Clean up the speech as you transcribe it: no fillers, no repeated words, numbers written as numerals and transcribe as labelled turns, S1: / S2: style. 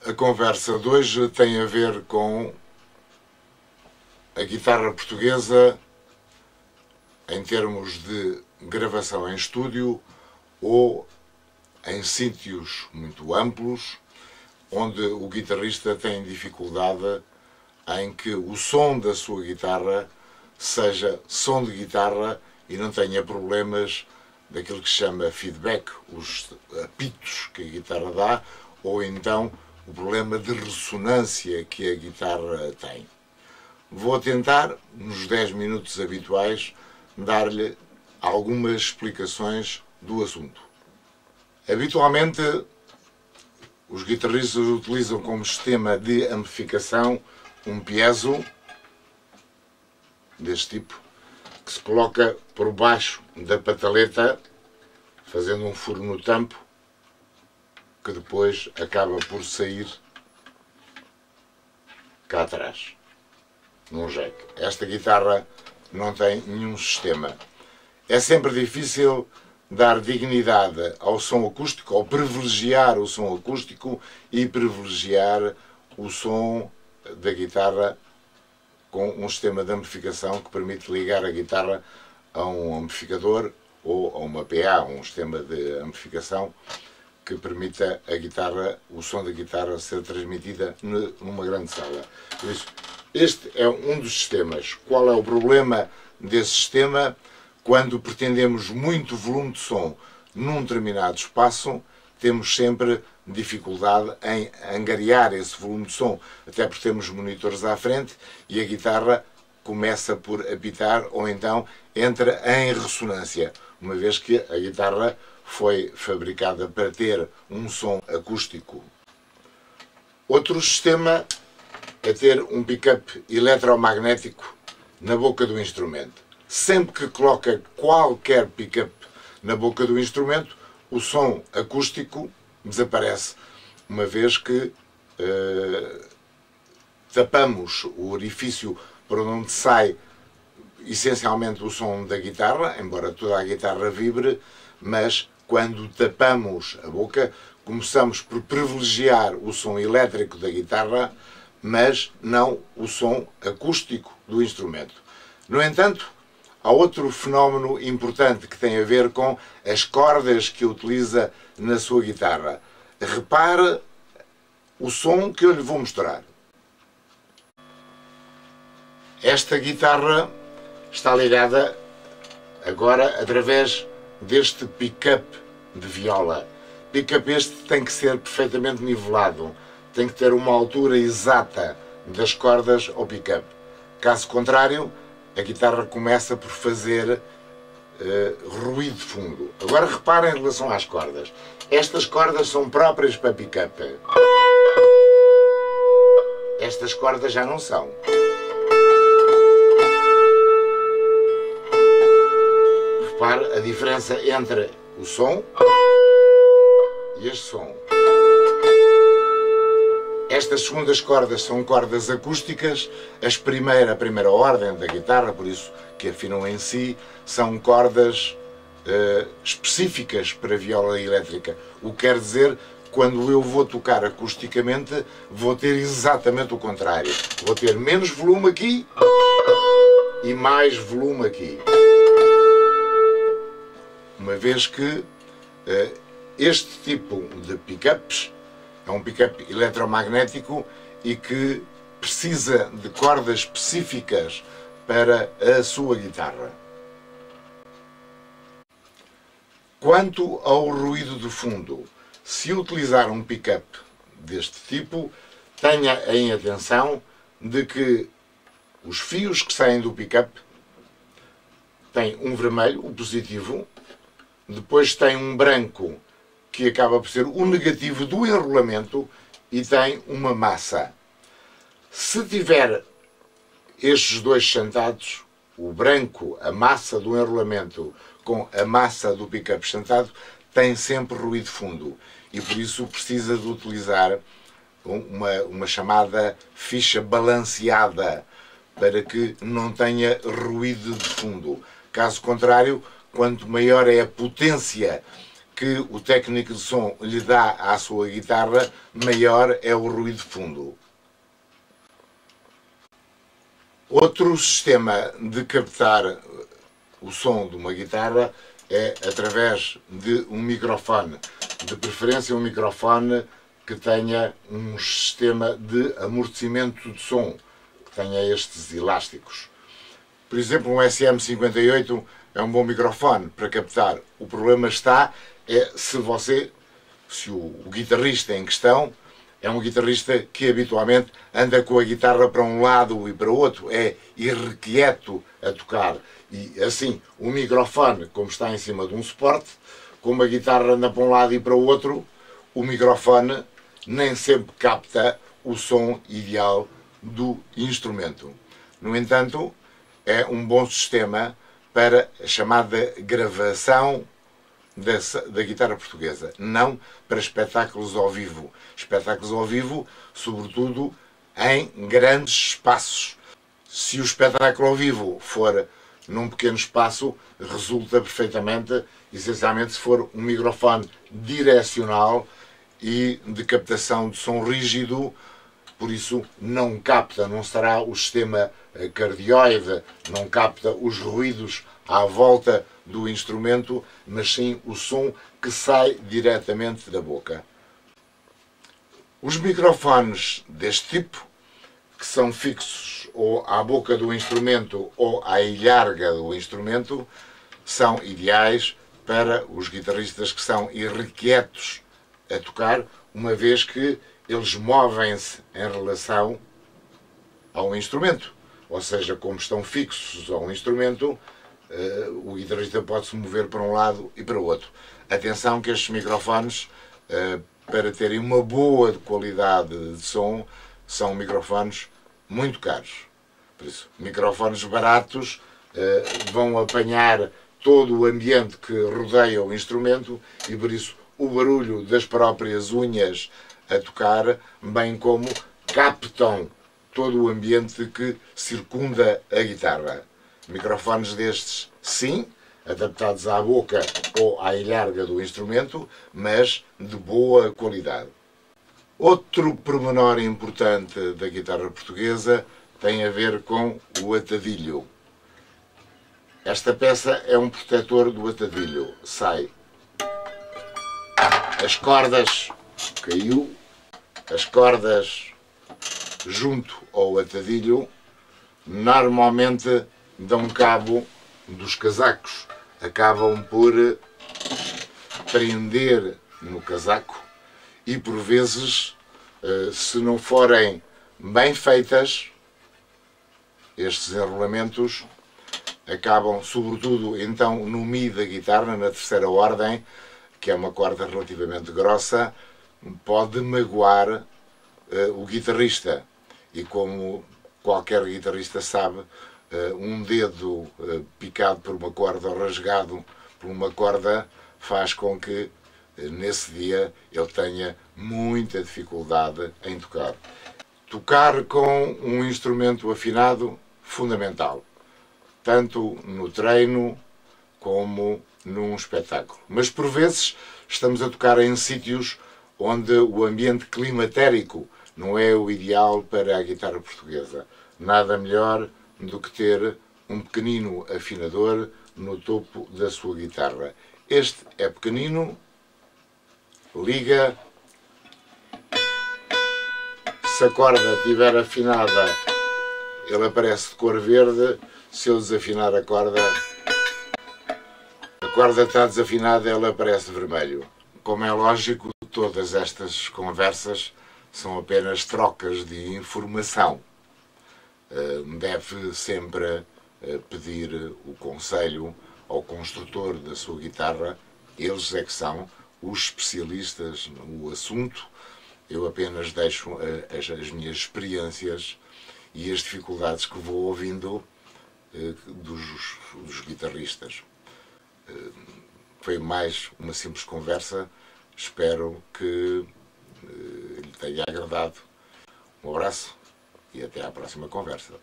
S1: A conversa de hoje tem a ver com a guitarra portuguesa em termos de gravação em estúdio ou em sítios muito amplos, onde o guitarrista tem dificuldade em que o som da sua guitarra seja som de guitarra e não tenha problemas daquilo que se chama feedback, os apitos que a guitarra dá, ou então o problema de ressonância que a guitarra tem. Vou tentar, nos 10 minutos habituais, dar-lhe algumas explicações do assunto. Habitualmente, os guitarristas utilizam como sistema de amplificação um piezo deste tipo, que se coloca por baixo da pataleta, fazendo um furo no tampo, que depois acaba por sair cá atrás, num jack. Esta guitarra não tem nenhum sistema. É sempre difícil dar dignidade ao som acústico, ou privilegiar o som acústico e privilegiar o som da guitarra com um sistema de amplificação que permite ligar a guitarra a um amplificador ou a uma PA, um sistema de amplificação que permita a guitarra, o som da guitarra ser transmitida numa grande sala. Por isso, este é um dos sistemas. Qual é o problema desse sistema? Quando pretendemos muito volume de som num determinado espaço, temos sempre dificuldade em angariar esse volume de som, até porque temos monitores à frente e a guitarra começa por apitar ou então entra em ressonância, uma vez que a guitarra foi fabricada para ter um som acústico. Outro sistema é ter um pick-up eletromagnético na boca do instrumento. Sempre que coloca qualquer pick-up na boca do instrumento, o som acústico desaparece, uma vez que tapamos o orifício por onde sai essencialmente o som da guitarra, embora toda a guitarra vibre, mas quando tapamos a boca, começamos por privilegiar o som elétrico da guitarra, mas não o som acústico do instrumento. No entanto, há outro fenómeno importante que tem a ver com as cordas que utiliza na sua guitarra. Repare o som que eu lhe vou mostrar. Esta guitarra está ligada agora através deste pick-up de viola. Pick-up este tem que ser perfeitamente nivelado, tem que ter uma altura exata das cordas ao pick-up. Caso contrário, a guitarra começa por fazer ruído de fundo. Agora reparem em relação às cordas. Estas cordas são próprias para pick-up. Estas cordas já não são. Repare a diferença entre o som e este som. Estas segundas cordas são cordas acústicas, a primeira ordem da guitarra, por isso que afinam em si, são cordas específicas para viola elétrica. O que quer dizer, quando eu vou tocar acusticamente, vou ter exatamente o contrário. Vou ter menos volume aqui e mais volume aqui. Uma vez que este tipo de pick-ups é um pick-up eletromagnético e que precisa de cordas específicas para a sua guitarra. Quanto ao ruído de fundo, se utilizar um pick-up deste tipo, tenha em atenção de que os fios que saem do pick-up têm um vermelho, o positivo, depois tem um branco que acaba por ser o negativo do enrolamento e tem uma massa. Se tiver estes dois chantados, o branco, a massa do enrolamento, com a massa do pick-up chantado, tem sempre ruído fundo e por isso precisa de utilizar uma chamada ficha balanceada para que não tenha ruído de fundo. Caso contrário, quanto maior é a potência que o técnico de som lhe dá à sua guitarra, maior é o ruído de fundo. Outro sistema de captar o som de uma guitarra é através de um microfone, de preferência um microfone que tenha um sistema de amortecimento de som, que tenha estes elásticos. Por exemplo, um SM58 é um bom microfone para captar. O problema está se o guitarrista em questão é um guitarrista que habitualmente anda com a guitarra para um lado e para o outro, é irrequieto a tocar. E assim, o microfone, como está em cima de um suporte, como a guitarra anda para um lado e para o outro, o microfone nem sempre capta o som ideal do instrumento. No entanto, é um bom sistema para a chamada gravação da guitarra portuguesa, não para espetáculos ao vivo. Espetáculos ao vivo, sobretudo em grandes espaços. Se o espetáculo ao vivo for num pequeno espaço, resulta perfeitamente, essencialmente, se for um microfone direcional e de captação de som rígido, por isso não capta, não será o sistema cardioide, não capta os ruídos à volta do instrumento, mas sim o som que sai diretamente da boca. Os microfones deste tipo, que são fixos ou à boca do instrumento ou à ilharga do instrumento, são ideais para os guitarristas que são irrequietos a tocar, uma vez que eles movem-se em relação ao instrumento. Ou seja, como estão fixos ao instrumento, o guitarrista pode se mover para um lado e para o outro. Atenção que estes microfones, para terem uma boa qualidade de som, são microfones muito caros. Por isso, microfones baratos vão apanhar todo o ambiente que rodeia o instrumento e, por isso, o barulho das próprias unhas a tocar, bem como captam todo o ambiente que circunda a guitarra. Microfones destes, sim, adaptados à boca ou à ilharga do instrumento, mas de boa qualidade. Outro pormenor importante da guitarra portuguesa tem a ver com o atadilho. Esta peça é um protetor do atadilho. Sai as cordas, caiu, as cordas junto ao atadilho normalmente dão cabo dos casacos, acabam por prender no casaco e por vezes, se não forem bem feitas, estes enrolamentos acabam, sobretudo então no Mi da guitarra, na terceira ordem, que é uma corda relativamente grossa, pode magoar o guitarrista. E como qualquer guitarrista sabe, um dedo picado por uma corda ou rasgado por uma corda faz com que nesse dia ele tenha muita dificuldade em tocar. Tocar com um instrumento afinado, fundamental, tanto no treino como num espetáculo. Mas por vezes estamos a tocar em sítios onde o ambiente climatérico não é o ideal para a guitarra portuguesa. Nada melhor do que ter um pequenino afinador no topo da sua guitarra. Este é pequenino, liga, se a corda estiver afinada, ele aparece de cor verde. Se eu desafinar a corda está desafinada, ela aparece vermelho. Como é lógico, todas estas conversas são apenas trocas de informação. Deve sempre pedir o conselho ao construtor da sua guitarra. Eles é que são os especialistas no assunto. Eu apenas deixo as minhas experiências e as dificuldades que vou ouvindo dos guitarristas. Foi mais uma simples conversa. Espero que lhe tenha agradado. Um abraço e até à próxima conversa.